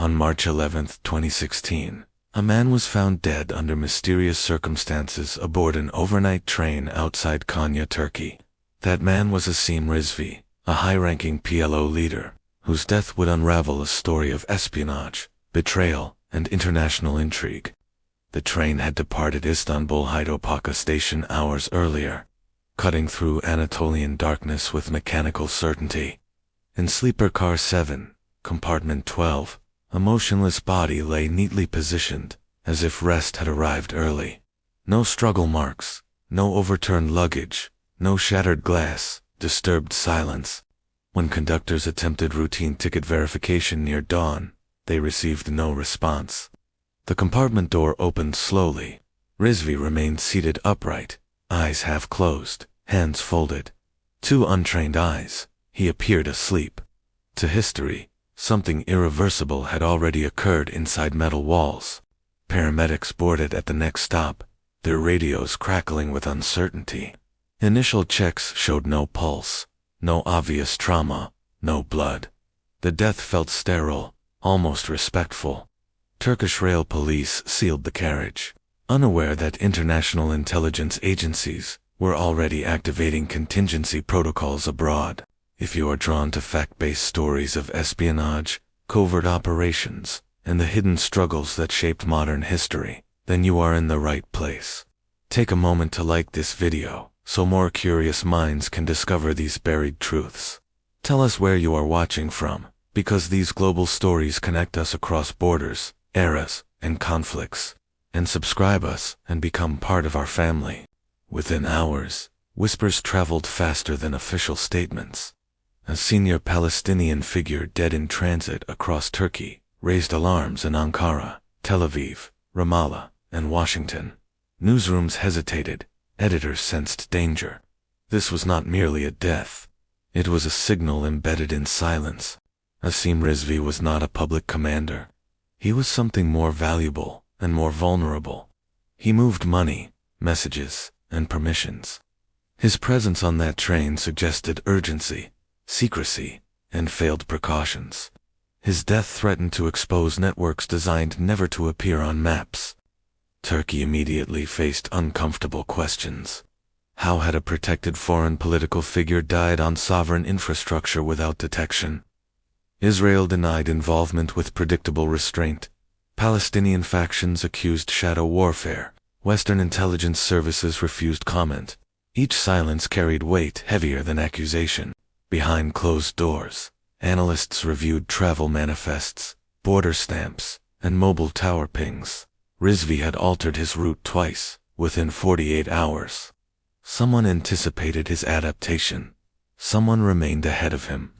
On March 11, 2016, a man was found dead under mysterious circumstances aboard an overnight train outside Konya, Turkey. That man was Asim Rizvi, a high-ranking PLO leader, whose death would unravel a story of espionage, betrayal, and international intrigue. The train had departed Istanbul Haydarpasa station hours earlier, cutting through Anatolian darkness with mechanical certainty. In sleeper car 7, compartment 12, a motionless body lay neatly positioned, as if rest had arrived early. No struggle marks, no overturned luggage, no shattered glass, disturbed silence. When conductors attempted routine ticket verification near dawn, they received no response. The compartment door opened slowly. Rizvi remained seated upright, eyes half closed, hands folded. Two untrained eyes. He appeared asleep. To history, something irreversible had already occurred inside metal walls. Paramedics boarded at the next stop, their radios crackling with uncertainty. Initial checks showed no pulse, no obvious trauma, no blood. The death felt sterile, almost respectful. Turkish rail police sealed the carriage, unaware that international intelligence agencies were already activating contingency protocols abroad. If you are drawn to fact-based stories of espionage, covert operations, and the hidden struggles that shaped modern history, then you are in the right place. Take a moment to like this video, so more curious minds can discover these buried truths. Tell us where you are watching from, because these global stories connect us across borders, eras, and conflicts. And subscribe us and become part of our family. Within hours, whispers traveled faster than official statements. A senior Palestinian figure dead in transit across Turkey raised alarms in Ankara, Tel Aviv, Ramallah, and Washington. Newsrooms hesitated, editors sensed danger. This was not merely a death. It was a signal embedded in silence. Asim Rizvi was not a public commander. He was something more valuable and more vulnerable. He moved money, messages, and permissions. His presence on that train suggested urgency, secrecy, and failed precautions. His death threatened to expose networks designed never to appear on maps. Turkey immediately faced uncomfortable questions. How had a protected foreign political figure died on sovereign infrastructure without detection? Israel denied involvement with predictable restraint. Palestinian factions accused shadow warfare. Western intelligence services refused comment. Each silence carried weight heavier than accusation. Behind closed doors, analysts reviewed travel manifests, border stamps, and mobile tower pings. Rizvi had altered his route twice, within 48 hours. Someone anticipated his adaptation. Someone remained ahead of him.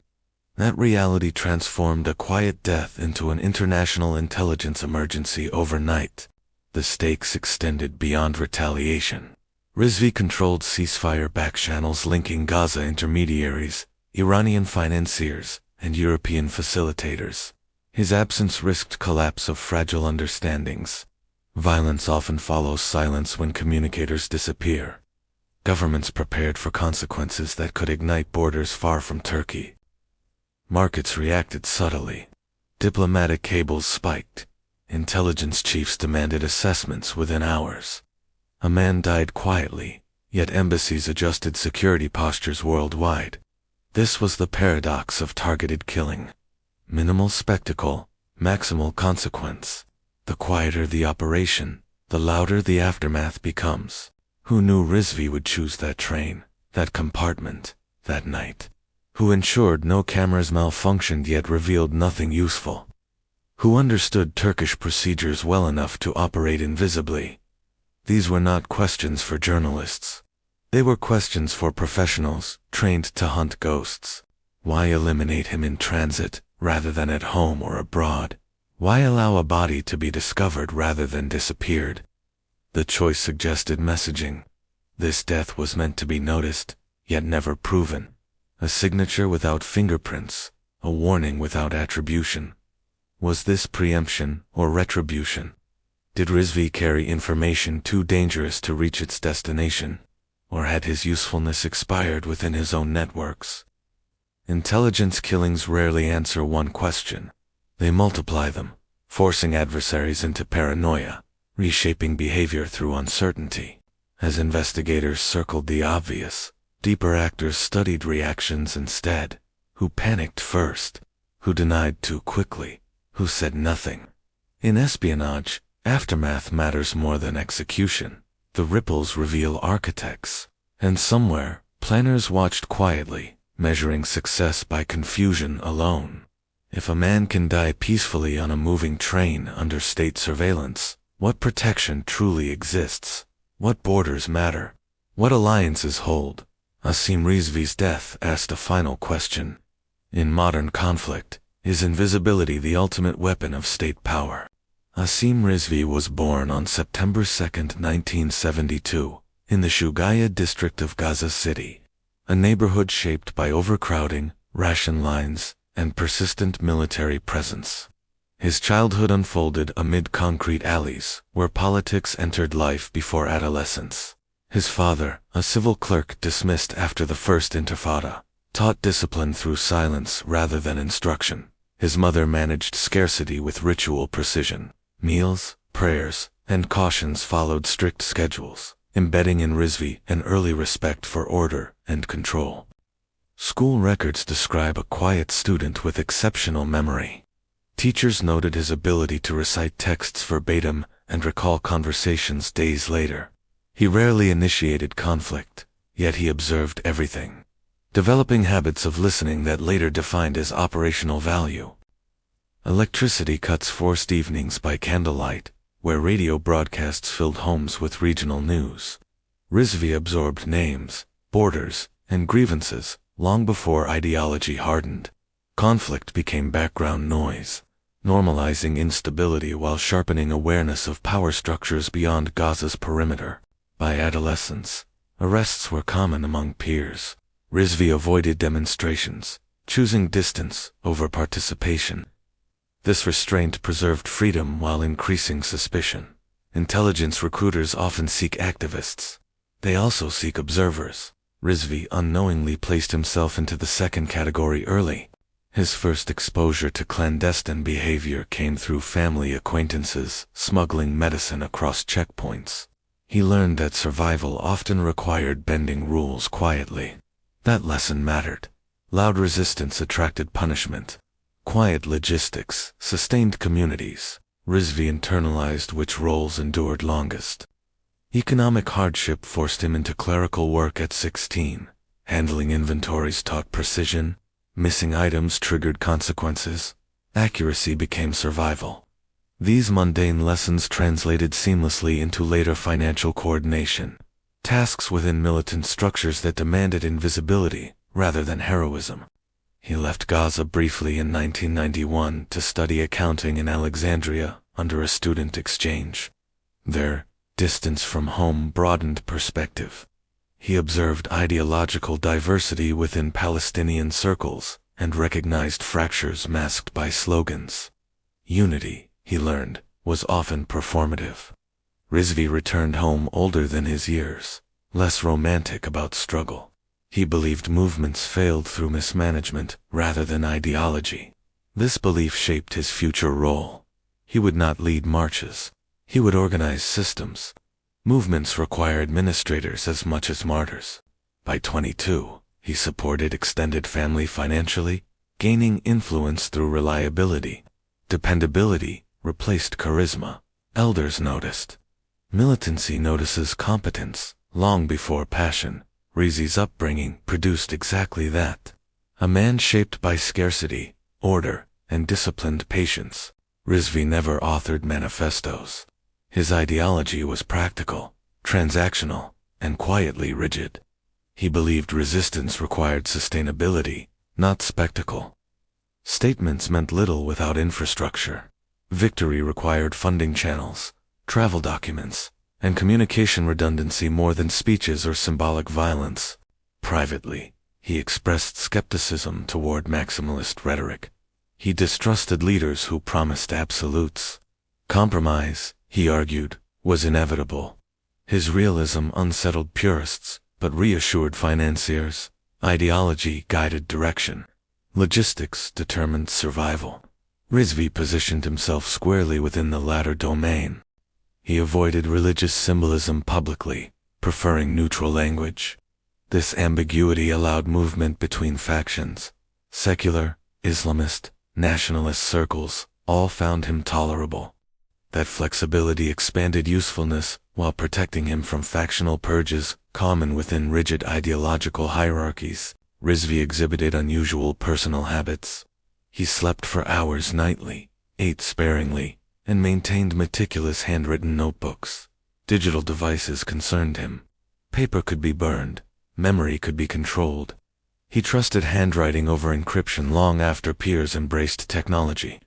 That reality transformed a quiet death into an international intelligence emergency overnight. The stakes extended beyond retaliation. Rizvi controlled ceasefire backchannels linking Gaza intermediaries, Iranian financiers, and European facilitators. His absence risked collapse of fragile understandings. Violence often follows silence when communicators disappear. Governments prepared for consequences that could ignite borders far from Turkey. Markets reacted subtly. Diplomatic cables spiked. Intelligence chiefs demanded assessments within hours. A man died quietly, yet embassies adjusted security postures worldwide. This was the paradox of targeted killing. Minimal spectacle, maximal consequence. The quieter the operation, the louder the aftermath becomes. Who knew Rizvi would choose that train, that compartment, that night? Who ensured no cameras malfunctioned yet revealed nothing useful? Who understood Turkish procedures well enough to operate invisibly? These were not questions for journalists. They were questions for professionals, trained to hunt ghosts. Why eliminate him in transit, rather than at home or abroad? Why allow a body to be discovered rather than disappeared? The choice suggested messaging. This death was meant to be noticed, yet never proven. A signature without fingerprints, a warning without attribution. Was this preemption or retribution? Did Rizvi carry information too dangerous to reach its destination? Or had his usefulness expired within his own networks? Intelligence killings rarely answer one question. They multiply them, forcing adversaries into paranoia, reshaping behavior through uncertainty. As investigators circled the obvious, deeper actors studied reactions instead. Who panicked first? Who denied too quickly? Who said nothing? In espionage, aftermath matters more than execution. The ripples reveal architects. And somewhere, planners watched quietly, measuring success by confusion alone. If a man can die peacefully on a moving train under state surveillance, what protection truly exists? What borders matter? What alliances hold? Asim Rizvi's death asked a final question. In modern conflict, is invisibility the ultimate weapon of state power? Asim Rizvi was born on September 2, 1972, in the Shugaya district of Gaza City, a neighborhood shaped by overcrowding, ration lines, and persistent military presence. His childhood unfolded amid concrete alleys, where politics entered life before adolescence. His father, a civil clerk dismissed after the First Intifada, taught discipline through silence rather than instruction. His mother managed scarcity with ritual precision. Meals, prayers, and cautions followed strict schedules, embedding in Rizvi an early respect for order and control. School records describe a quiet student with exceptional memory. Teachers noted his ability to recite texts verbatim and recall conversations days later. He rarely initiated conflict, yet he observed everything, developing habits of listening that later defined his operational value. Electricity cuts forced evenings by candlelight, where radio broadcasts filled homes with regional news. Rizvi absorbed names, borders, and grievances long before ideology hardened. Conflict became background noise, normalizing instability while sharpening awareness of power structures beyond Gaza's perimeter. By adolescence, arrests were common among peers. Rizvi avoided demonstrations, choosing distance over participation. This restraint preserved freedom while increasing suspicion. Intelligence recruiters often seek activists. They also seek observers. Rizvi unknowingly placed himself into the second category early. His first exposure to clandestine behavior came through family acquaintances, smuggling medicine across checkpoints. He learned that survival often required bending rules quietly. That lesson mattered. Loud resistance attracted punishment. Quiet logistics sustained communities. Rizvi internalized which roles endured longest. Economic hardship forced him into clerical work at 16. Handling inventories taught precision. Missing items triggered consequences. Accuracy became survival. These mundane lessons translated seamlessly into later financial coordination. Tasks within militant structures that demanded invisibility rather than heroism. He left Gaza briefly in 1991 to study accounting in Alexandria under a student exchange. There, distance from home broadened perspective. He observed ideological diversity within Palestinian circles and recognized fractures masked by slogans. Unity, he learned, was often performative. Rizvi returned home older than his years, less romantic about struggle. He believed movements failed through mismanagement rather than ideology. This belief shaped his future role. He would not lead marches. He would organize systems. Movements require administrators as much as martyrs. By 22, he supported extended family financially, gaining influence through reliability. Dependability replaced charisma. Elders noticed. Militancy notices competence long before passion. Rizvi's upbringing produced exactly that. A man shaped by scarcity, order, and disciplined patience. Rizvi never authored manifestos. His ideology was practical, transactional, and quietly rigid. He believed resistance required sustainability, not spectacle. Statements meant little without infrastructure. Victory required funding channels, travel documents, and communication redundancy more than speeches or symbolic violence. Privately, he expressed skepticism toward maximalist rhetoric. He distrusted leaders who promised absolutes. Compromise, he argued, was inevitable. His realism unsettled purists, but reassured financiers. Ideology guided direction. Logistics determined survival. Rizvi positioned himself squarely within the latter domain. He avoided religious symbolism publicly, preferring neutral language. This ambiguity allowed movement between factions. Secular, Islamist, nationalist circles all found him tolerable. That flexibility expanded usefulness while protecting him from factional purges common within rigid ideological hierarchies. Rizvi exhibited unusual personal habits. He slept for hours nightly, ate sparingly, and maintained meticulous handwritten notebooks. Digital devices concerned him. Paper could be burned, memory could be controlled. He trusted handwriting over encryption long after peers embraced technology.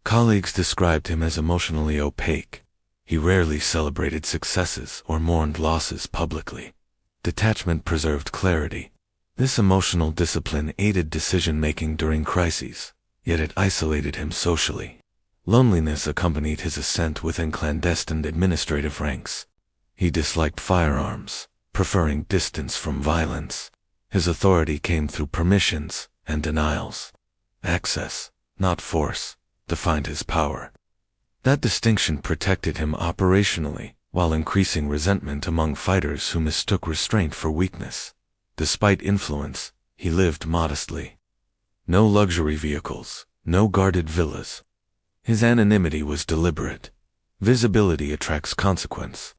Colleagues described him as emotionally opaque. He rarely celebrated successes or mourned losses publicly. Detachment preserved clarity. This emotional discipline aided decision-making during crises, yet it isolated him socially. Loneliness accompanied his ascent within clandestine administrative ranks. He disliked firearms, preferring distance from violence. His authority came through permissions and denials. Access, not force, defined his power. That distinction protected him operationally, while increasing resentment among fighters who mistook restraint for weakness. Despite influence, he lived modestly. No luxury vehicles, no guarded villas. His anonymity was deliberate. Visibility attracts consequence.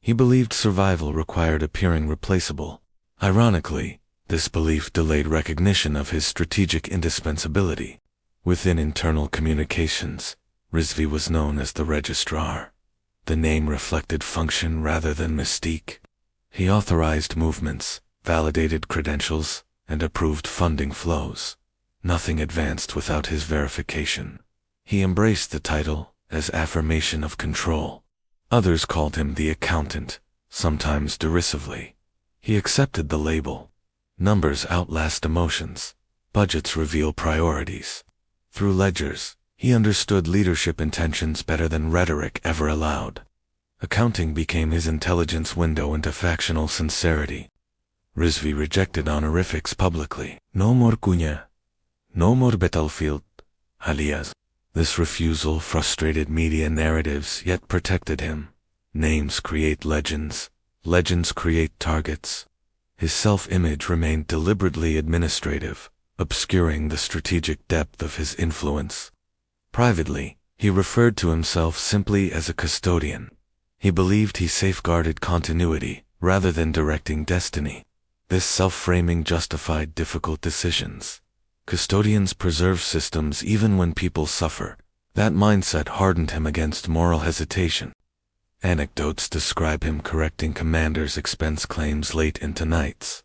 He believed survival required appearing replaceable. Ironically, this belief delayed recognition of his strategic indispensability. Within internal communications, Rizvi was known as the registrar. The name reflected function rather than mystique. He authorized movements, validated credentials, and approved funding flows. Nothing advanced without his verification. He embraced the title as affirmation of control. Others called him the accountant, sometimes derisively. He accepted the label. Numbers outlast emotions. Budgets reveal priorities. Through ledgers, he understood leadership intentions better than rhetoric ever allowed. Accounting became his intelligence window into factional sincerity. Rizvi rejected honorifics publicly. No more cuña. No more battlefield. Alias. This refusal frustrated media narratives yet protected him. Names create legends. Legends create targets. His self-image remained deliberately administrative, obscuring the strategic depth of his influence. Privately, he referred to himself simply as a custodian. He believed he safeguarded continuity rather than directing destiny. This self-framing justified difficult decisions. Custodians preserve systems even when people suffer. That mindset hardened him against moral hesitation. Anecdotes describe him correcting commanders' expense claims late into nights.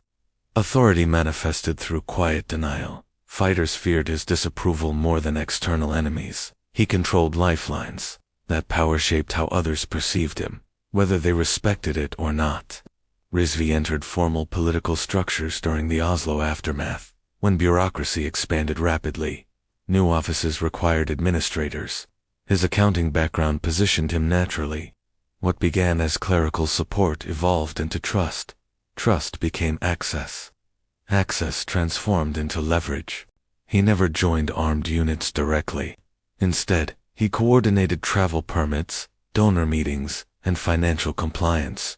Authority manifested through quiet denial. Fighters feared his disapproval more than external enemies. He controlled lifelines. That power shaped how others perceived him, whether they respected it or not. Rizvi entered formal political structures during the Oslo aftermath, when bureaucracy expanded rapidly. New offices required administrators. His accounting background positioned him naturally. What began as clerical support evolved into trust. Trust became access. Access transformed into leverage. He never joined armed units directly. Instead, he coordinated travel permits, donor meetings, and financial compliance.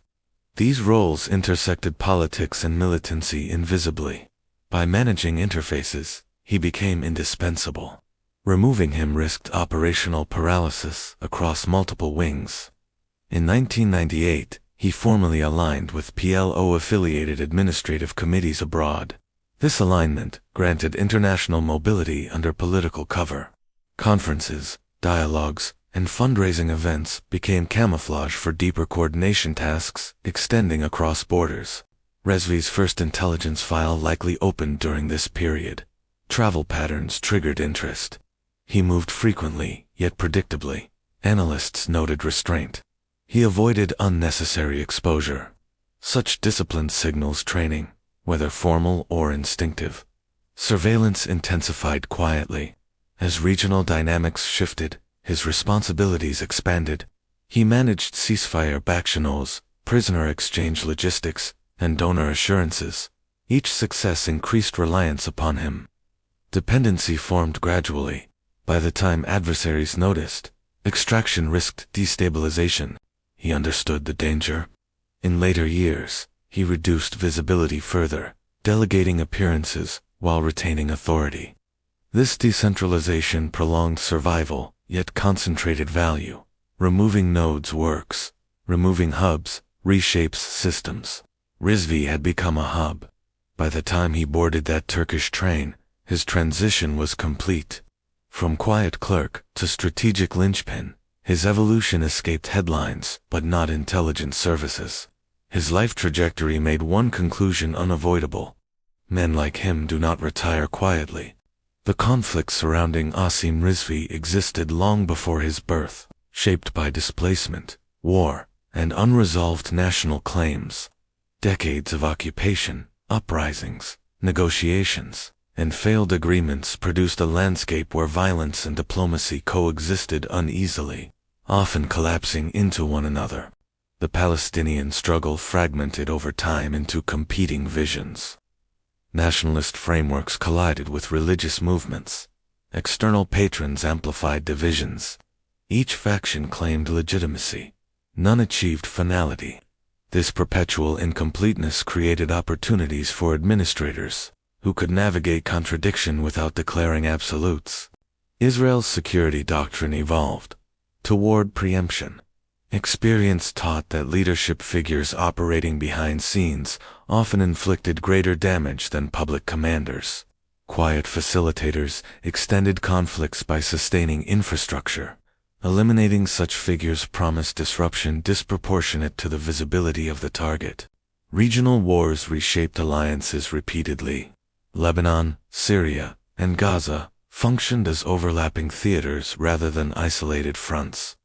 These roles intersected politics and militancy invisibly. By managing interfaces, he became indispensable. Removing him risked operational paralysis across multiple wings. In 1998, he formally aligned with PLO-affiliated administrative committees abroad. This alignment granted international mobility under political cover. Conferences, dialogues, and fundraising events became camouflage for deeper coordination tasks extending across borders. Rizvi's first intelligence file likely opened during this period. Travel patterns triggered interest. He moved frequently, yet predictably. Analysts noted restraint. He avoided unnecessary exposure. Such discipline signals training, whether formal or instinctive. Surveillance intensified quietly. As regional dynamics shifted, his responsibilities expanded. He managed ceasefire backchannels, prisoner exchange logistics, and donor assurances. Each success increased reliance upon him. Dependency formed gradually. By the time adversaries noticed, extraction risked destabilization. He understood the danger. In later years, he reduced visibility further, delegating appearances while retaining authority. This decentralization prolonged survival, yet concentrated value. Removing nodes works. Removing hubs reshapes systems. Rizvi had become a hub. By the time he boarded that Turkish train, his transition was complete. From quiet clerk to strategic linchpin, his evolution escaped headlines, but not intelligence services. His life trajectory made one conclusion unavoidable. Men like him do not retire quietly. The conflict surrounding Asim Rizvi existed long before his birth, shaped by displacement, war, and unresolved national claims. Decades of occupation, uprisings, negotiations, and failed agreements produced a landscape where violence and diplomacy coexisted uneasily, often collapsing into one another. The Palestinian struggle fragmented over time into competing visions. Nationalist frameworks collided with religious movements. External patrons amplified divisions. Each faction claimed legitimacy. None achieved finality. This perpetual incompleteness created opportunities for administrators, who could navigate contradiction without declaring absolutes. Israel's security doctrine evolved toward preemption. Experience taught that leadership figures operating behind scenes often inflicted greater damage than public commanders. Quiet facilitators extended conflicts by sustaining infrastructure. Eliminating such figures promised disruption disproportionate to the visibility of the target. Regional wars reshaped alliances repeatedly. Lebanon, Syria, and Gaza functioned as overlapping theaters rather than isolated fronts.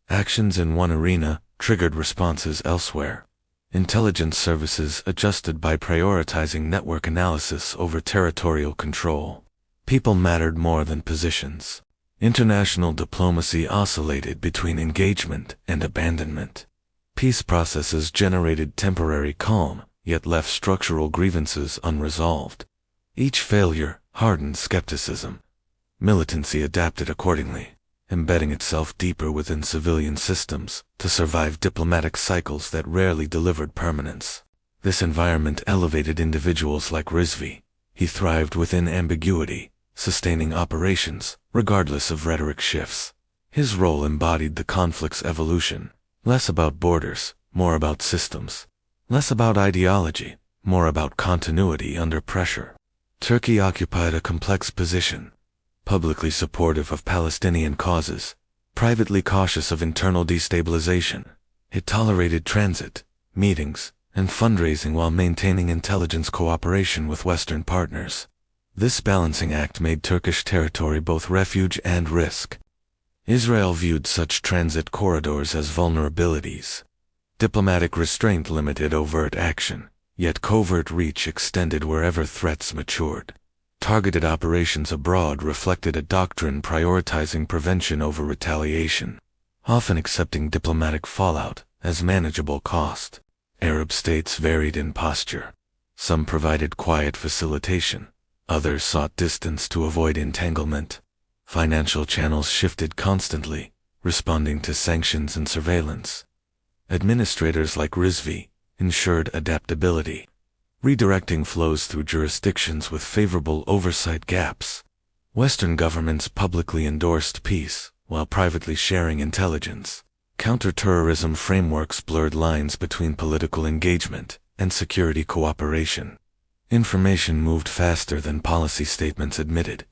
Actions in one arena triggered responses elsewhere. Intelligence services adjusted by prioritizing network analysis over territorial control. People mattered more than positions. International diplomacy oscillated between engagement and abandonment. Peace processes generated temporary calm, yet left structural grievances unresolved. Each failure hardened skepticism. Militancy adapted accordingly, embedding itself deeper within civilian systems to survive diplomatic cycles that rarely delivered permanence. This environment elevated individuals like Rizvi. He thrived within ambiguity, sustaining operations, regardless of rhetoric shifts. His role embodied the conflict's evolution, less about borders, more about systems. Less about ideology, more about continuity under pressure. Turkey occupied a complex position. Publicly supportive of Palestinian causes, privately cautious of internal destabilization. It tolerated transit, meetings, and fundraising while maintaining intelligence cooperation with Western partners. This balancing act made Turkish territory both refuge and risk. Israel viewed such transit corridors as vulnerabilities. Diplomatic restraint limited overt action, yet covert reach extended wherever threats matured. Targeted operations abroad reflected a doctrine prioritizing prevention over retaliation, often accepting diplomatic fallout as manageable cost. Arab states varied in posture. Some provided quiet facilitation. Others sought distance to avoid entanglement. Financial channels shifted constantly, responding to sanctions and surveillance. Administrators like Rizvi ensured adaptability, redirecting flows through jurisdictions with favorable oversight gaps. Western governments publicly endorsed peace, while privately sharing intelligence. Counterterrorism frameworks blurred lines between political engagement and security cooperation. Information moved faster than policy statements admitted.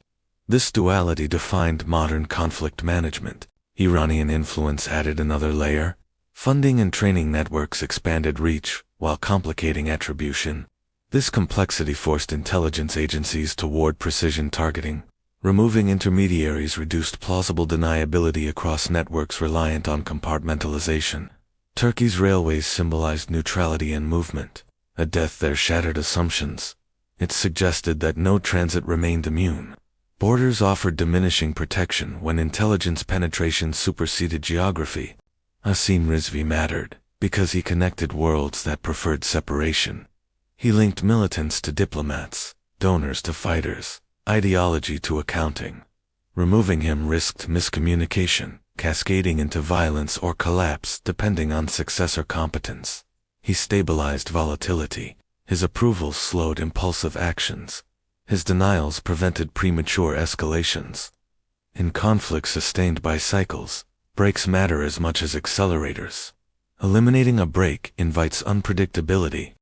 This duality defined modern conflict management. Iranian influence added another layer. Funding and training networks expanded reach, while complicating attribution. This complexity forced intelligence agencies toward precision targeting. Removing intermediaries reduced plausible deniability across networks reliant on compartmentalization. Turkey's railways symbolized neutrality and movement. A death there shattered assumptions. It suggested that no transit remained immune. Borders offered diminishing protection when intelligence penetration superseded geography. Asim Rizvi mattered because he connected worlds that preferred separation. He linked militants to diplomats, donors to fighters, ideology to accounting. Removing him risked miscommunication, cascading into violence or collapse depending on successor competence. He stabilized volatility. His approvals slowed impulsive actions. His denials prevented premature escalations. In conflicts sustained by cycles, brakes matter as much as accelerators. Eliminating a brake invites unpredictability.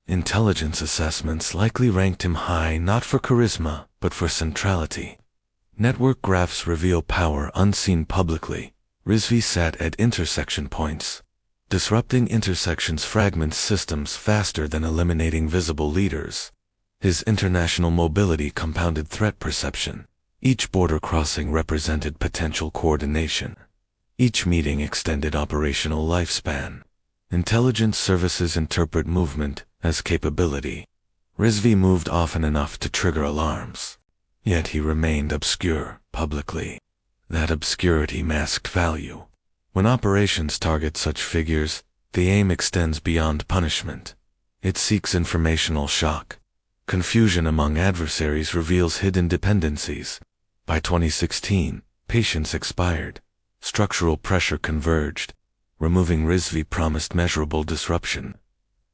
Intelligence assessments likely ranked him high not for charisma, but for centrality. Network graphs reveal power unseen publicly. Rizvi sat at intersection points. Disrupting intersections fragments systems faster than eliminating visible leaders. His international mobility compounded threat perception. Each border crossing represented potential coordination. Each meeting extended operational lifespan. Intelligence services interpret movement as capability. Rizvi moved often enough to trigger alarms. Yet he remained obscure, publicly. That obscurity masked value. When operations target such figures, the aim extends beyond punishment. It seeks informational shock. Confusion among adversaries reveals hidden dependencies. By 2016, patience expired. Structural pressure converged. Removing Rizvi promised measurable disruption.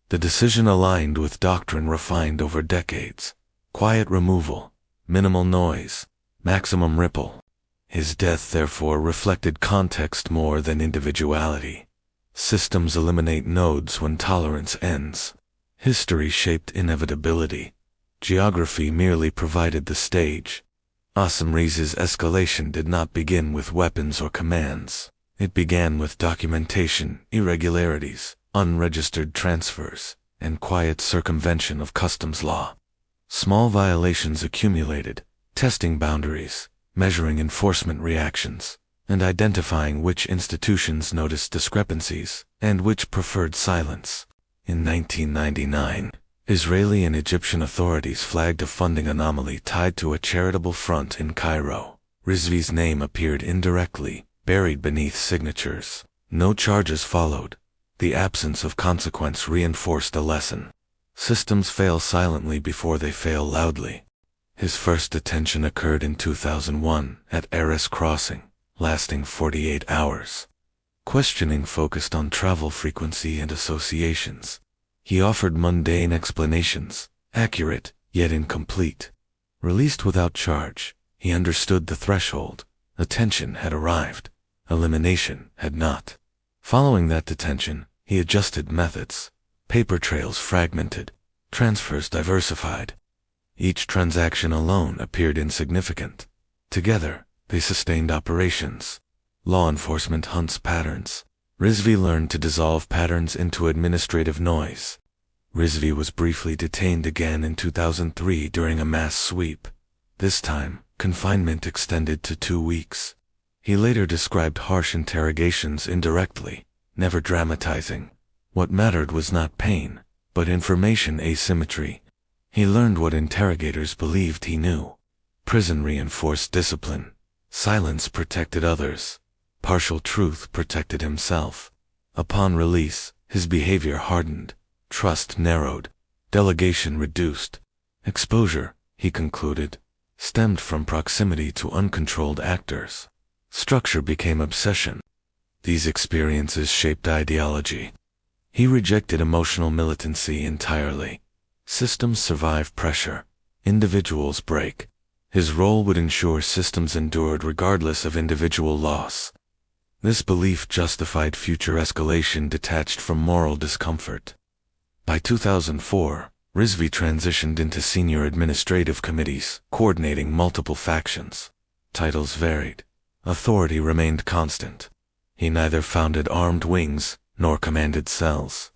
The decision aligned with doctrine refined over decades. Quiet removal, minimal noise, maximum ripple. His death therefore reflected context more than individuality. Systems eliminate nodes when tolerance ends. History shaped inevitability. Geography merely provided the stage. Asamriz's escalation did not begin with weapons or commands. It began with documentation, irregularities, unregistered transfers, and quiet circumvention of customs law. Small violations accumulated, testing boundaries, measuring enforcement reactions, and identifying which institutions noticed discrepancies and which preferred silence. In 1999, Israeli and Egyptian authorities flagged a funding anomaly tied to a charitable front in Cairo. Rizvi's name appeared indirectly, buried beneath signatures. No charges followed. The absence of consequence reinforced a lesson. Systems fail silently before they fail loudly. His first detention occurred in 2001 at Erez Crossing, lasting 48 hours. Questioning focused on travel frequency and associations. He offered mundane explanations, accurate, yet incomplete. Released without charge, he understood the threshold. Attention had arrived. Elimination had not. Following that detention, he adjusted methods. Paper trails fragmented, transfers diversified. Each transaction alone appeared insignificant. Together, they sustained operations. Law enforcement hunts patterns. Rizvi learned to dissolve patterns into administrative noise. Rizvi was briefly detained again in 2003 during a mass sweep. This time, confinement extended to 2 weeks. He later described harsh interrogations indirectly, never dramatizing. What mattered was not pain, but information asymmetry. He learned what interrogators believed he knew. Prison reinforced discipline. Silence protected others. Partial truth protected himself. Upon release, his behavior hardened. Trust narrowed. Delegation reduced. Exposure, he concluded, stemmed from proximity to uncontrolled actors. Structure became obsession. These experiences shaped ideology. He rejected emotional militancy entirely. Systems survive pressure. Individuals break. His role would ensure systems endured regardless of individual loss. This belief justified future escalation detached from moral discomfort. By 2004, Rizvi transitioned into senior administrative committees, coordinating multiple factions. Titles varied. Authority remained constant. He neither founded armed wings nor commanded cells.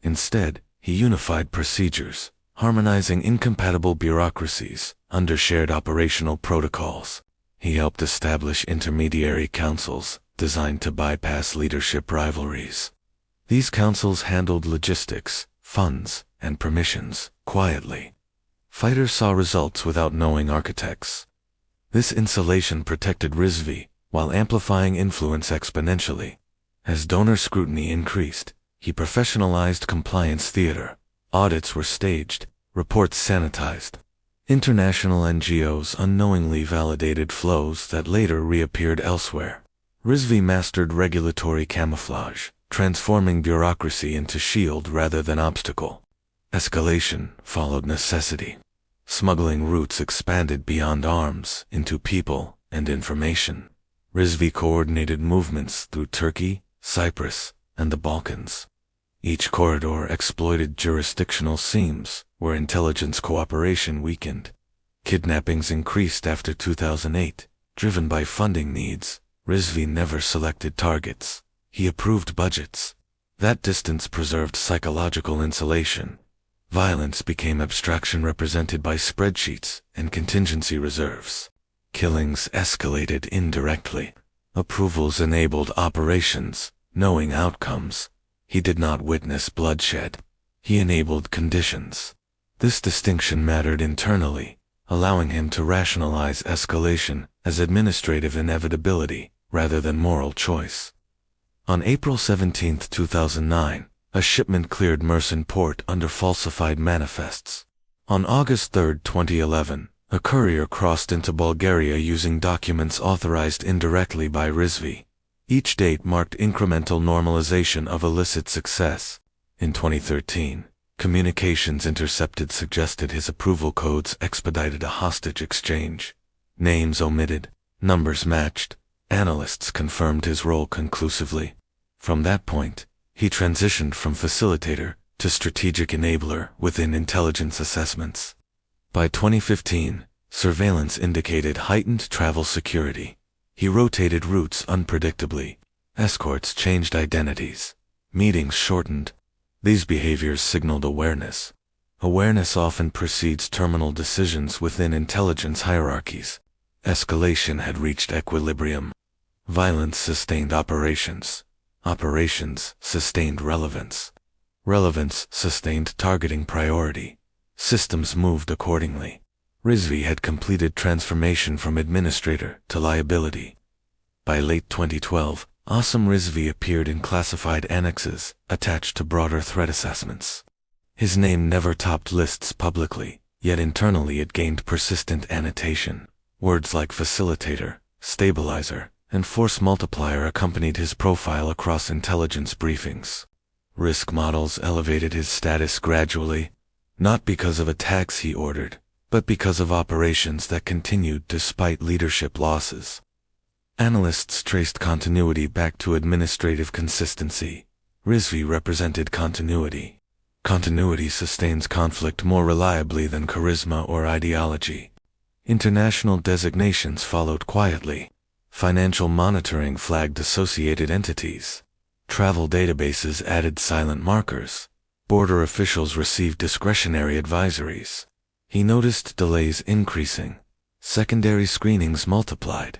Instead, he unified procedures, harmonizing incompatible bureaucracies under shared operational protocols. He helped establish intermediary councils designed to bypass leadership rivalries. These councils handled logistics, funds, and permissions quietly. Fighters saw results without knowing architects. This insulation protected Rizvi while amplifying influence exponentially. As donor scrutiny increased, he professionalized compliance theater. Audits were staged, reports sanitized. International NGOs unknowingly validated flows that later reappeared elsewhere. Rizvi mastered regulatory camouflage, transforming bureaucracy into shield rather than obstacle. Escalation followed necessity. Smuggling routes expanded beyond arms into people and information. Rizvi coordinated movements through Turkey, Cyprus, and the Balkans. Each corridor exploited jurisdictional seams where intelligence cooperation weakened. Kidnappings increased after 2008, driven by funding needs. Rizvi never selected targets. He approved budgets. That distance preserved psychological insulation. Violence became abstraction represented by spreadsheets and contingency reserves. Killings escalated indirectly. Approvals enabled operations, knowing outcomes. He did not witness bloodshed. He enabled conditions. This distinction mattered internally, allowing him to rationalize escalation as administrative inevitability rather than moral choice. On April 17, 2009, a shipment cleared Mersin port under falsified manifests. On August 3, 2011, a courier crossed into Bulgaria using documents authorized indirectly by Rizvi. Each date marked incremental normalization of illicit success. In 2013, communications intercepted suggested his approval codes expedited a hostage exchange. Names omitted, numbers matched. Analysts confirmed his role conclusively. From that point, he transitioned from facilitator to strategic enabler within intelligence assessments. By 2015, surveillance indicated heightened travel security. He rotated routes unpredictably. Escorts changed identities. Meetings shortened. These behaviors signaled awareness. Awareness often precedes terminal decisions within intelligence hierarchies. Escalation had reached equilibrium. Violence sustained operations. Operations sustained relevance. Relevance sustained targeting priority. Systems moved accordingly. Rizvi had completed transformation from administrator to liability. By late 2012, Asam Rizvi appeared in classified annexes attached to broader threat assessments. His name never topped lists publicly, yet internally it gained persistent annotation. Words like facilitator, stabilizer, and force multiplier accompanied his profile across intelligence briefings. Risk models elevated his status gradually, not because of attacks he ordered, but because of operations that continued despite leadership losses. Analysts traced continuity back to administrative consistency. Rizvi represented continuity. Continuity sustains conflict more reliably than charisma or ideology. International designations followed quietly. Financial monitoring flagged associated entities. Travel databases added silent markers. Border officials received discretionary advisories. He noticed delays increasing. Secondary screenings multiplied.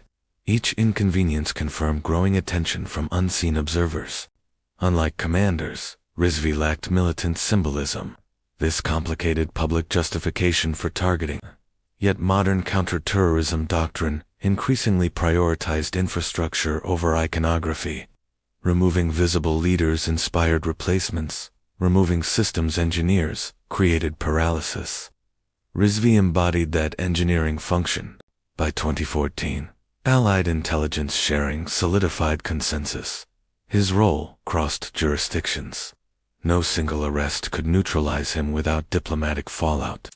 Each inconvenience confirmed growing attention from unseen observers. Unlike commanders, Rizvi lacked militant symbolism. This complicated public justification for targeting. Yet modern counterterrorism doctrine increasingly prioritized infrastructure over iconography. Removing visible leaders inspired replacements. Removing systems engineers created paralysis. Rizvi embodied that engineering function. By 2014, Allied intelligence sharing solidified consensus. His role crossed jurisdictions. No single arrest could neutralize him without diplomatic fallout.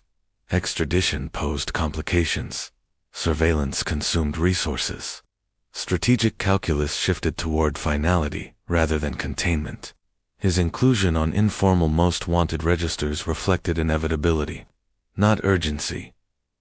Extradition posed complications. Surveillance consumed resources. Strategic calculus shifted toward finality rather than containment. His inclusion on informal most wanted registers reflected inevitability, not urgency.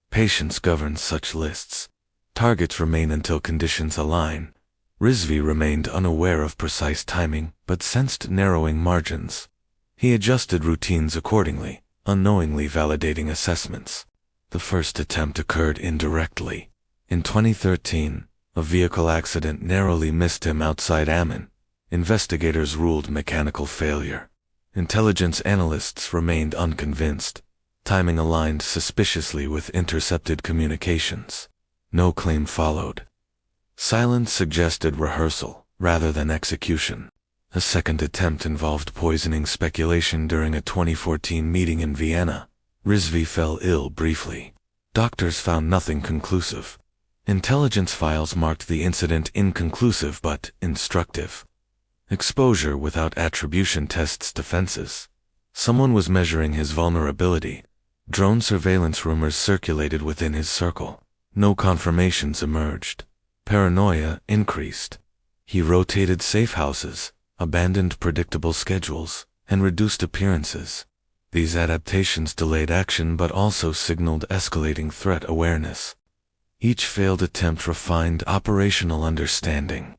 Patience governs such lists. Targets remain until conditions align. Rizvi remained unaware of precise timing, but sensed narrowing margins. He adjusted routines accordingly, unknowingly validating assessments. The first attempt occurred indirectly. In 2013, a vehicle accident narrowly missed him outside Ammon. Investigators ruled mechanical failure. Intelligence analysts remained unconvinced. Timing aligned suspiciously with intercepted communications. No claim followed. Silence suggested rehearsal rather than execution. A second attempt involved poisoning speculation during a 2014 meeting in Vienna. Rizvi fell ill briefly. Doctors found nothing conclusive. Intelligence files marked the incident inconclusive but instructive. Exposure without attribution tests defenses. Someone was measuring his vulnerability. Drone surveillance rumors circulated within his circle. No confirmations emerged. Paranoia increased. He rotated safe houses, abandoned predictable schedules, and reduced appearances. These adaptations delayed action but also signaled escalating threat awareness. Each failed attempt refined operational understanding.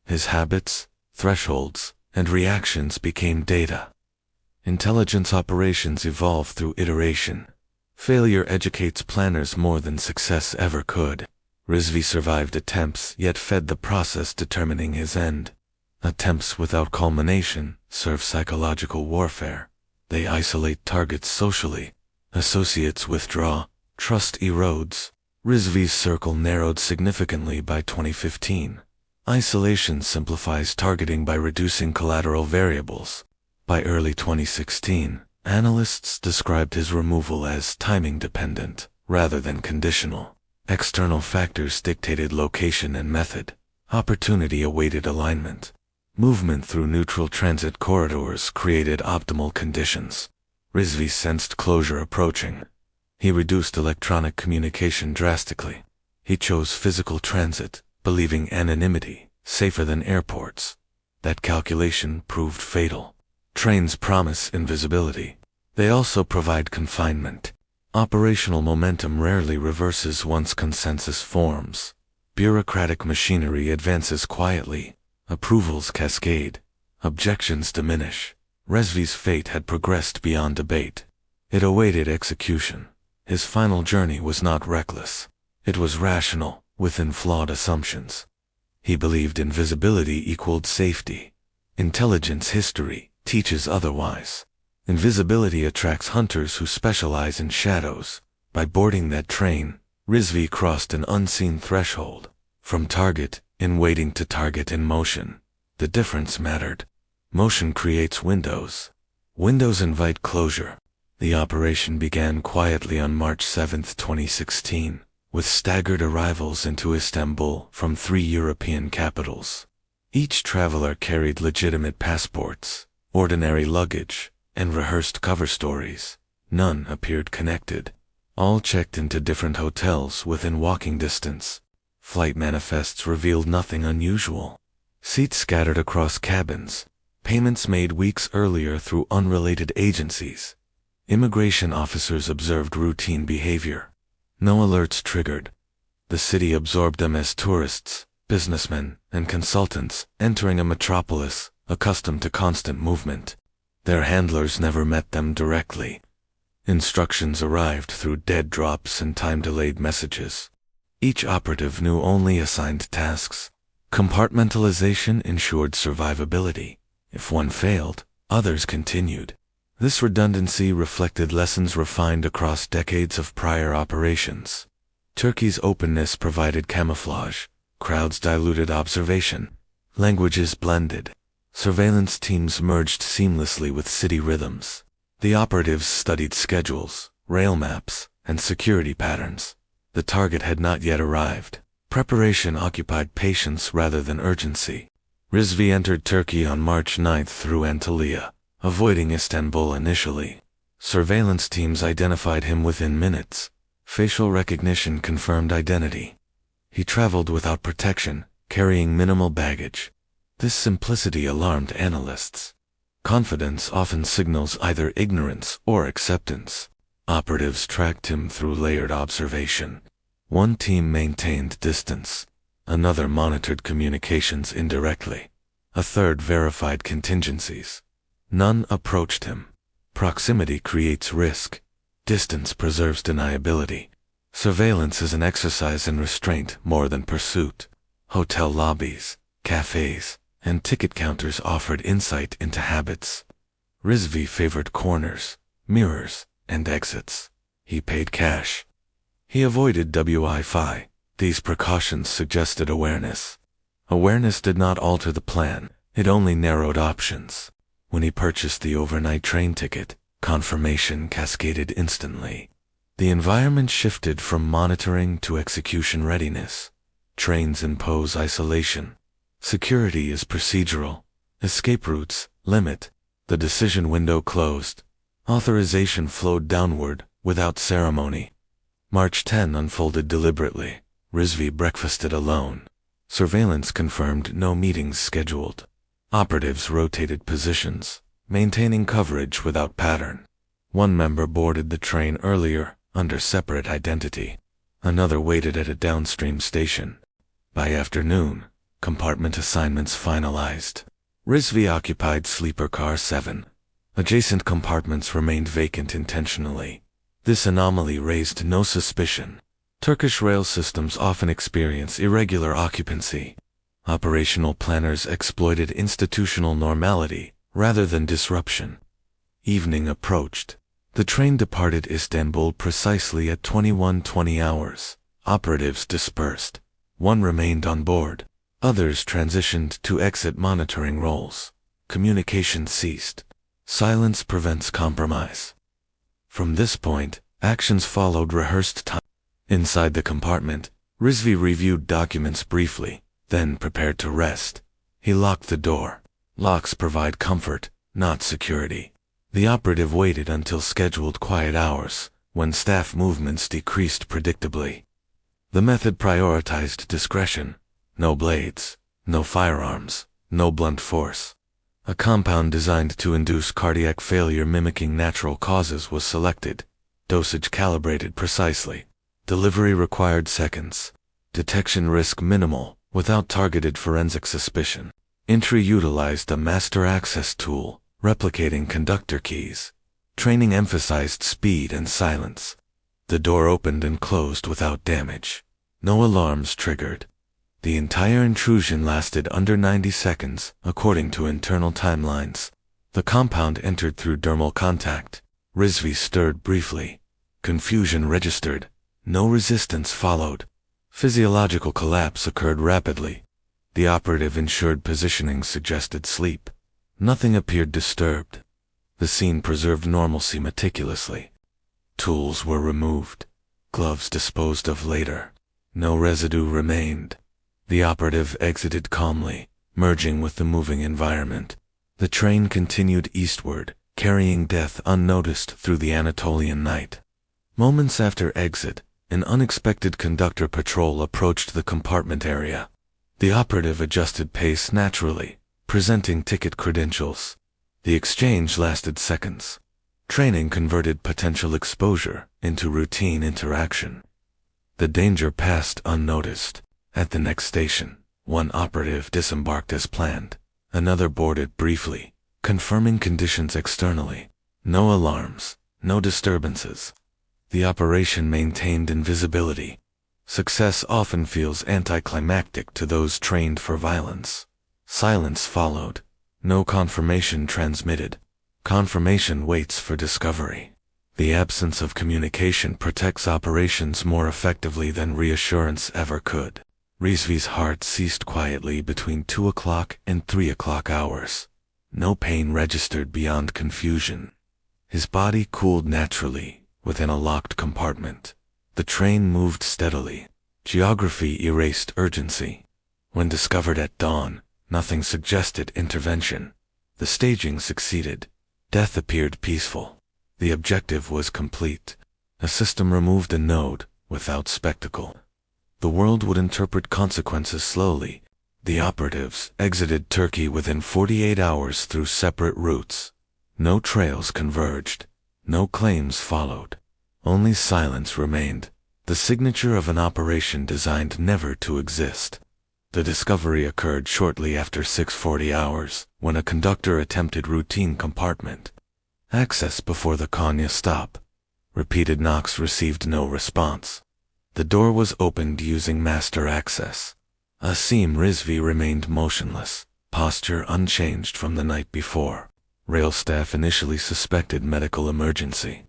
His habits, thresholds, and reactions became data. Intelligence operations evolve through iteration. Failure educates planners more than success ever could. Rizvi survived attempts, yet fed the process determining his end. Attempts without culmination serve psychological warfare. They isolate targets socially. Associates withdraw. Trust erodes. Rizvi's circle narrowed significantly by 2015. Isolation simplifies targeting by reducing collateral variables. By early 2016, analysts described his removal as timing-dependent, rather than conditional. External factors dictated location and method. Opportunity awaited alignment. Movement through neutral transit corridors created optimal conditions. Rizvi sensed closure approaching. He reduced electronic communication drastically. He chose physical transit, believing anonymity safer than airports. That calculation proved fatal. Trains promise invisibility. They also provide confinement. Operational momentum rarely reverses once consensus forms. Bureaucratic machinery advances quietly. Approvals cascade. Objections diminish. Rizvi's fate had progressed beyond debate. It awaited execution. His final journey was not reckless. It was rational, within flawed assumptions. He believed invisibility equaled safety. Intelligence history teaches otherwise. Invisibility attracts hunters who specialize in shadows. By boarding that train, Rizvi crossed an unseen threshold. From target in waiting to target in motion. The difference mattered. Motion creates windows. Windows invite closure. The operation began quietly on March 7, 2016, with staggered arrivals into Istanbul from 3 European capitals. Each traveler carried legitimate passports, ordinary luggage, and rehearsed cover stories. None appeared connected. All checked into different hotels within walking distance. Flight manifests revealed nothing unusual. Seats scattered across cabins. Payments made weeks earlier through unrelated agencies. Immigration officers observed routine behavior. No alerts triggered. The city absorbed them as tourists, businessmen, and consultants entering a metropolis accustomed to constant movement. Their handlers never met them directly. Instructions arrived through dead drops and time-delayed messages. Each operative knew only assigned tasks. Compartmentalization ensured survivability. If one failed, others continued. This redundancy reflected lessons refined across decades of prior operations. Turkey's openness provided camouflage. Crowds diluted observation. Languages blended. Surveillance teams merged seamlessly with city rhythms. The operatives studied schedules, rail maps, and security patterns. The target had not yet arrived. Preparation occupied patience rather than urgency. Rizvi entered Turkey on March 9 through Anatolia, avoiding Istanbul initially. Surveillance teams identified him within minutes. Facial recognition confirmed identity. He traveled without protection, carrying minimal baggage. This simplicity alarmed analysts. Confidence often signals either ignorance or acceptance. Operatives tracked him through layered observation. One team maintained distance. Another monitored communications indirectly. A third verified contingencies. None approached him. Proximity creates risk. Distance preserves deniability. Surveillance is an exercise in restraint more than pursuit. Hotel lobbies, cafes, and ticket counters offered insight into habits. Rizvi favored corners, mirrors, and exits. He paid cash. He avoided Wi-Fi. These precautions suggested awareness. Awareness did not alter the plan, it only narrowed options. When he purchased the overnight train ticket, confirmation cascaded instantly. The environment shifted from monitoring to execution readiness. Trains impose isolation. Security is procedural. Escape routes, limit. The decision window closed. Authorization flowed downward, without ceremony. March 10 unfolded deliberately. Rizvi breakfasted alone. Surveillance confirmed no meetings scheduled. Operatives rotated positions, maintaining coverage without pattern. One member boarded the train earlier, under separate identity. Another waited at a downstream station. By afternoon, compartment assignments finalized. Rizvi occupied sleeper car 7. Adjacent compartments remained vacant intentionally. This anomaly raised no suspicion. Turkish rail systems often experience irregular occupancy. Operational planners exploited institutional normality rather than disruption. Evening approached. The train departed Istanbul precisely at 21:20 hours. Operatives dispersed. One remained on board. Others transitioned to exit monitoring roles. Communication ceased. Silence prevents compromise. From this point, actions followed rehearsed time. Inside the compartment, Rizvi reviewed documents briefly, then prepared to rest. He locked the door. Locks provide comfort, not security. The operative waited until scheduled quiet hours, when staff movements decreased predictably. The method prioritized discretion. No blades, no firearms, no blunt force. A compound designed to induce cardiac failure mimicking natural causes was selected. Dosage calibrated precisely. Delivery required seconds. Detection risk minimal, without targeted forensic suspicion. Entry utilized a master access tool, replicating conductor keys. Training emphasized speed and silence. The door opened and closed without damage. No alarms triggered. The entire intrusion lasted under 90 seconds, according to internal timelines. The compound entered through dermal contact. Rizvi stirred briefly. Confusion registered. No resistance followed. Physiological collapse occurred rapidly. The operative ensured positioning suggested sleep. Nothing appeared disturbed. The scene preserved normalcy meticulously. Tools were removed. Gloves disposed of later. No residue remained. The operative exited calmly, merging with the moving environment. The train continued eastward, carrying death unnoticed through the Anatolian night. Moments after exit, an unexpected conductor patrol approached the compartment area. The operative adjusted pace naturally, presenting ticket credentials. The exchange lasted seconds. Training converted potential exposure into routine interaction. The danger passed unnoticed. At the next station, one operative disembarked as planned. Another boarded briefly, confirming conditions externally. No alarms, no disturbances. The operation maintained invisibility. Success often feels anticlimactic to those trained for violence. Silence followed. No confirmation transmitted. Confirmation waits for discovery. The absence of communication protects operations more effectively than reassurance ever could. Rizvi's heart ceased quietly between 2 o'clock and 3 o'clock hours. No pain registered beyond confusion. His body cooled naturally within a locked compartment. The train moved steadily. Geography erased urgency. When discovered at dawn, nothing suggested intervention. The staging succeeded. Death appeared peaceful. The objective was complete. A system removed a node without spectacle. The world would interpret consequences slowly. The operatives exited Turkey within 48 hours through separate routes. No trails converged. No claims followed. Only silence remained, the signature of an operation designed never to exist. The discovery occurred shortly after 6:40 hours, when a conductor attempted routine compartment access before the Konya stop. Repeated knocks received no response. The door was opened using master access. Asim Rizvi remained motionless, posture unchanged from the night before. Rail staff initially suspected medical emergency.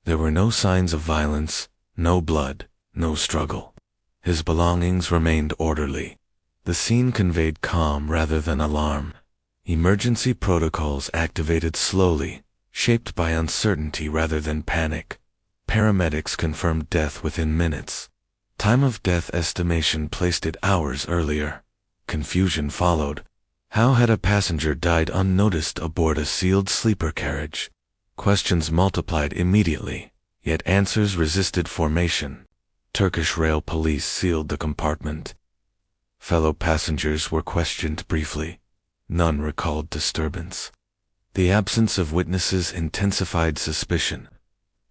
There were no signs of violence, no blood, no struggle. His belongings remained orderly. The scene conveyed calm rather than alarm. Emergency protocols activated slowly, shaped by uncertainty rather than panic. Paramedics confirmed death within minutes. Time of death estimation placed it hours earlier. Confusion followed. How had a passenger died unnoticed aboard a sealed sleeper carriage? Questions multiplied immediately, yet answers resisted formation. Turkish rail police sealed the compartment. Fellow passengers were questioned briefly. None recalled disturbance. The absence of witnesses intensified suspicion.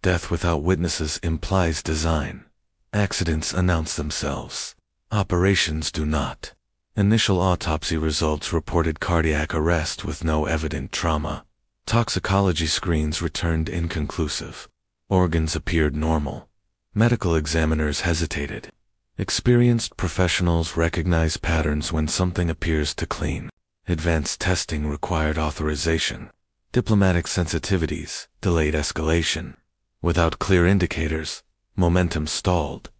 Death without witnesses implies design. Accidents announce themselves. Operations do not. Initial autopsy results reported cardiac arrest with no evident trauma. Toxicology screens returned inconclusive. Organs appeared normal. Medical examiners hesitated. Experienced professionals recognize patterns when something appears to clean. Advanced testing required authorization. Diplomatic sensitivities delayed escalation. Without clear indicators, momentum stalled.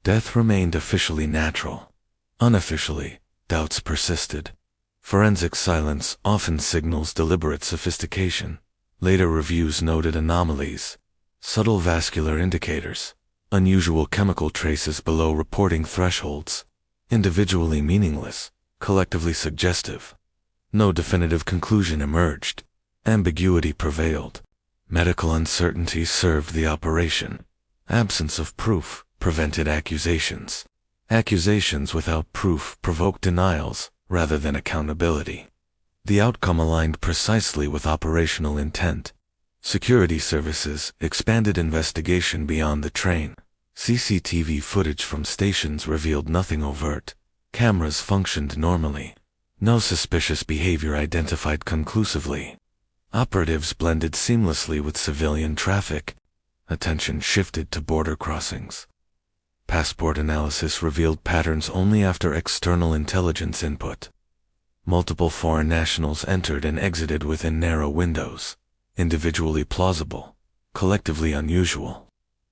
Death remained officially natural. Unofficially, doubts persisted. Forensic silence often signals deliberate sophistication. Later reviews noted anomalies, subtle vascular indicators, unusual chemical traces below reporting thresholds, individually meaningless, collectively suggestive. No definitive conclusion emerged. Ambiguity prevailed. Medical uncertainty served the operation. Absence of proof prevented accusations. Accusations without proof provoked denials rather than accountability. The outcome aligned precisely with operational intent. Security services expanded investigation beyond the train. CCTV footage from stations revealed nothing overt. Cameras functioned normally. No suspicious behavior identified conclusively. Operatives blended seamlessly with civilian traffic. Attention shifted to border crossings. Passport analysis revealed patterns only after external intelligence input. Multiple foreign nationals entered and exited within narrow windows. Individually plausible, collectively unusual.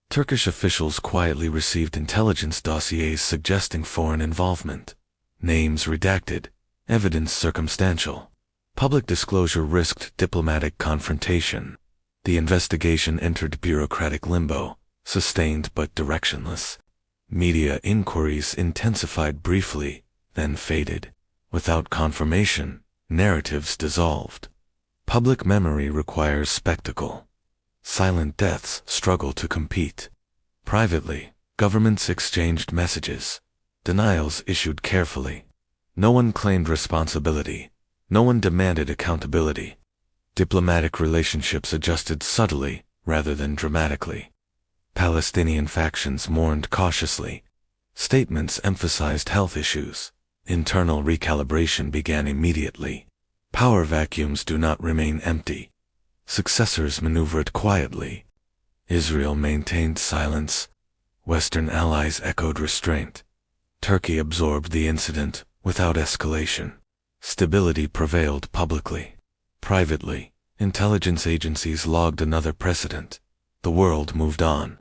Turkish officials quietly received intelligence dossiers suggesting foreign involvement. Names redacted, evidence circumstantial. Public disclosure risked diplomatic confrontation. The investigation entered bureaucratic limbo, sustained but directionless. Media inquiries intensified briefly, then faded. Without confirmation, narratives dissolved. Public memory requires spectacle. Silent deaths struggle to compete. Privately, governments exchanged messages. Denials issued carefully. No one claimed responsibility. No one demanded accountability. Diplomatic relationships adjusted subtly rather than dramatically. Palestinian factions mourned cautiously. Statements emphasized health issues. Internal recalibration began immediately. Power vacuums do not remain empty. Successors maneuvered quietly. Israel maintained silence. Western allies echoed restraint. Turkey absorbed the incident without escalation. Stability prevailed publicly. Privately, intelligence agencies logged another precedent. The world moved on.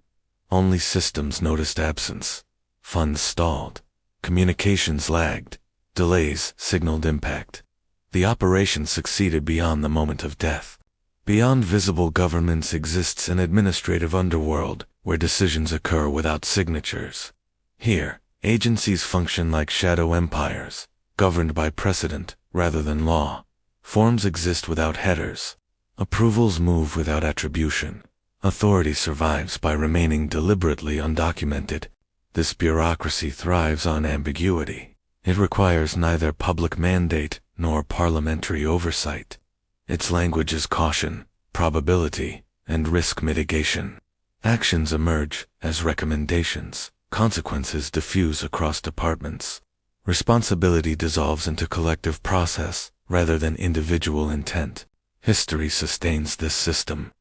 Only systems noticed absence. Funds stalled. Communications lagged. Delays signaled impact. The operation succeeded beyond the moment of death. Beyond visible governments exists an administrative underworld where decisions occur without signatures. Here, agencies function like shadow empires, governed by precedent rather than law. Forms exist without headers. Approvals move without attribution. Authority survives by remaining deliberately undocumented. This bureaucracy thrives on ambiguity. It requires neither public mandate nor parliamentary oversight. Its language is caution, probability, and risk mitigation. Actions emerge as recommendations. Consequences diffuse across departments. Responsibility dissolves into collective process rather than individual intent. History sustains this system.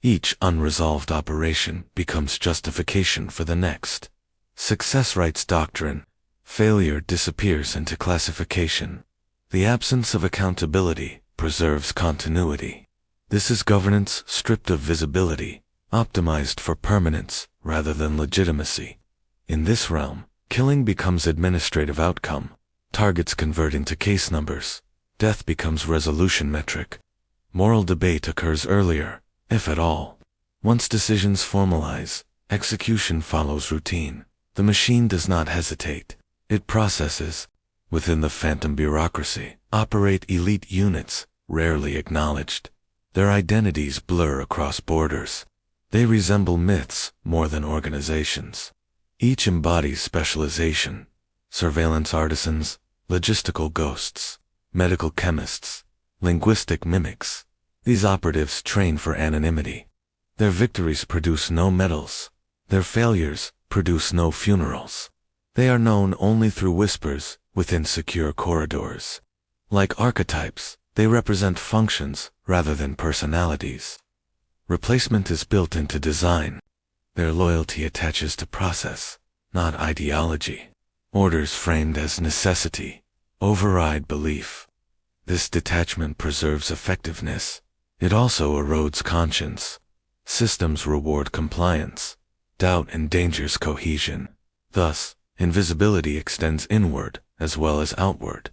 Each unresolved operation becomes justification for the next. Success writes doctrine. Failure disappears into classification. The absence of accountability preserves continuity. This is governance stripped of visibility, optimized for permanence rather than legitimacy. In this realm, killing becomes administrative outcome. Targets convert into case numbers. Death becomes resolution metric. Moral debate occurs earlier, if at all. Once decisions formalize, Execution follows routine. The machine does not hesitate. It processes. Within the phantom bureaucracy, operate elite units, rarely acknowledged. Their identities blur across borders. They resemble myths more than organizations. Each embodies specialization. Surveillance artisans, logistical ghosts, medical chemists, linguistic mimics. These operatives train for anonymity. Their victories produce no medals. Their failures produce no funerals. They are known only through whispers within secure corridors. Like archetypes, they represent functions rather than personalities. Replacement is built into design. Their loyalty attaches to process, not ideology. Orders framed as necessity override belief. This detachment preserves effectiveness. It also erodes conscience. Systems reward compliance. Doubt endangers cohesion. Thus, invisibility extends inward as well as outward.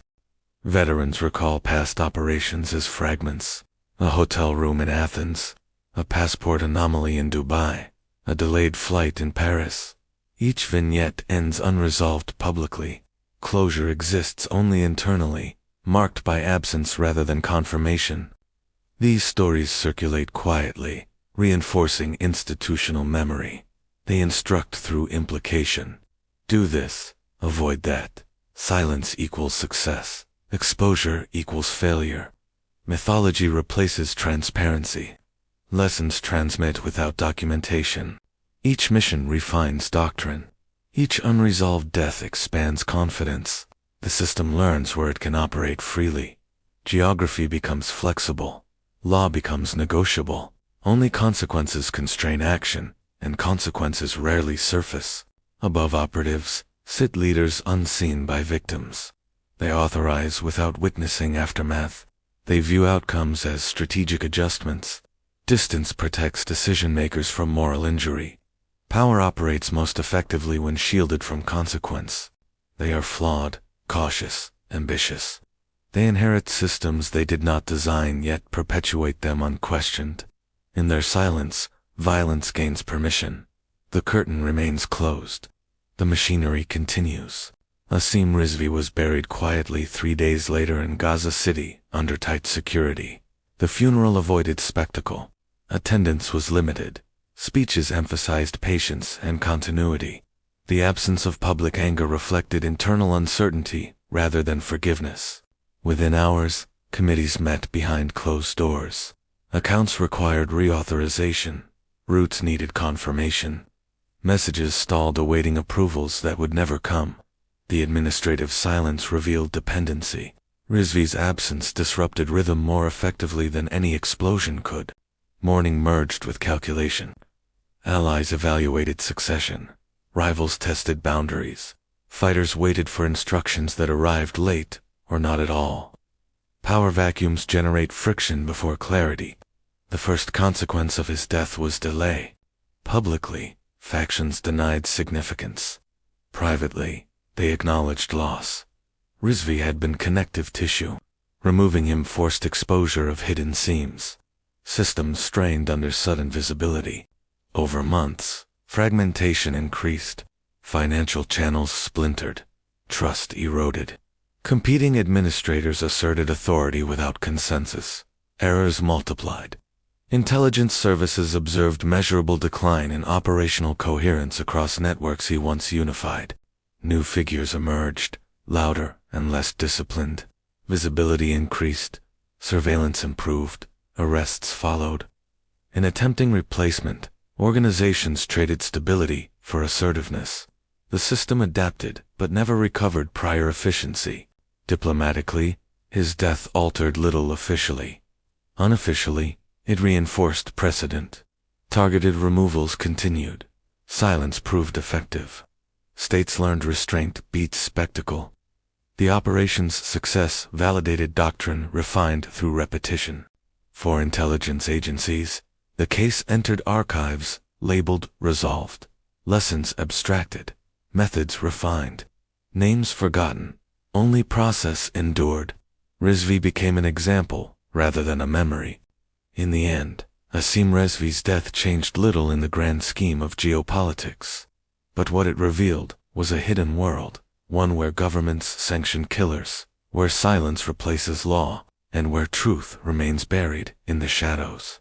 Veterans recall past operations as fragments. A hotel room in Athens, a passport anomaly in Dubai, a delayed flight in Paris. Each vignette ends unresolved publicly. Closure exists only internally, marked by absence rather than confirmation. These stories circulate quietly, reinforcing institutional memory. They instruct through implication. Do this, avoid that. Silence equals success. Exposure equals failure. Mythology replaces transparency. Lessons transmit without documentation. Each mission refines doctrine. Each unresolved death expands confidence. The system learns where it can operate freely. Geography becomes flexible. Law becomes negotiable. Only consequences constrain action, and consequences rarely surface. Above operatives sit leaders unseen by victims. They authorize without witnessing aftermath. They view outcomes as strategic adjustments. Distance protects decision-makers from moral injury. Power operates most effectively when shielded from consequence. They are flawed, cautious, ambitious. They inherit systems they did not design yet perpetuate them unquestioned. In their silence, violence gains permission. The curtain remains closed. The machinery continues. Asim Rizvi was buried quietly 3 days later in Gaza City, under tight security. The funeral avoided spectacle. Attendance was limited. Speeches emphasized patience and continuity. The absence of public anger reflected internal uncertainty rather than forgiveness. Within hours, committees met behind closed doors. Accounts required reauthorization. Routes needed confirmation. Messages stalled awaiting approvals that would never come. The administrative silence revealed dependency. Rizvi's absence disrupted rhythm more effectively than any explosion could. Mourning merged with calculation. Allies evaluated succession. Rivals tested boundaries. Fighters waited for instructions that arrived late or not at all. Power vacuums generate friction before clarity. The first consequence of his death was delay. Publicly, factions denied significance. Privately, they acknowledged loss. Rizvi had been connective tissue. Removing him forced exposure of hidden seams. Systems strained under sudden visibility. Over months, fragmentation increased. Financial channels splintered. Trust eroded. Competing administrators asserted authority without consensus. Errors multiplied. Intelligence services observed measurable decline in operational coherence across networks he once unified. New figures emerged, louder and less disciplined. Visibility increased. Surveillance improved. Arrests followed. In attempting replacement, organizations traded stability for assertiveness. The system adapted but never recovered prior efficiency. Diplomatically, his death altered little officially. Unofficially, it reinforced precedent. Targeted removals continued. Silence proved effective. States learned restraint beats spectacle. The operation's success validated doctrine refined through repetition. For intelligence agencies, the case entered archives, labeled resolved. Lessons abstracted. Methods refined. Names forgotten. Only process endured. Rizvi became an example rather than a memory. In the end, Asim Rezvi's death changed little in the grand scheme of geopolitics. But what it revealed was a hidden world, one where governments sanction killers, where silence replaces law, and where truth remains buried in the shadows.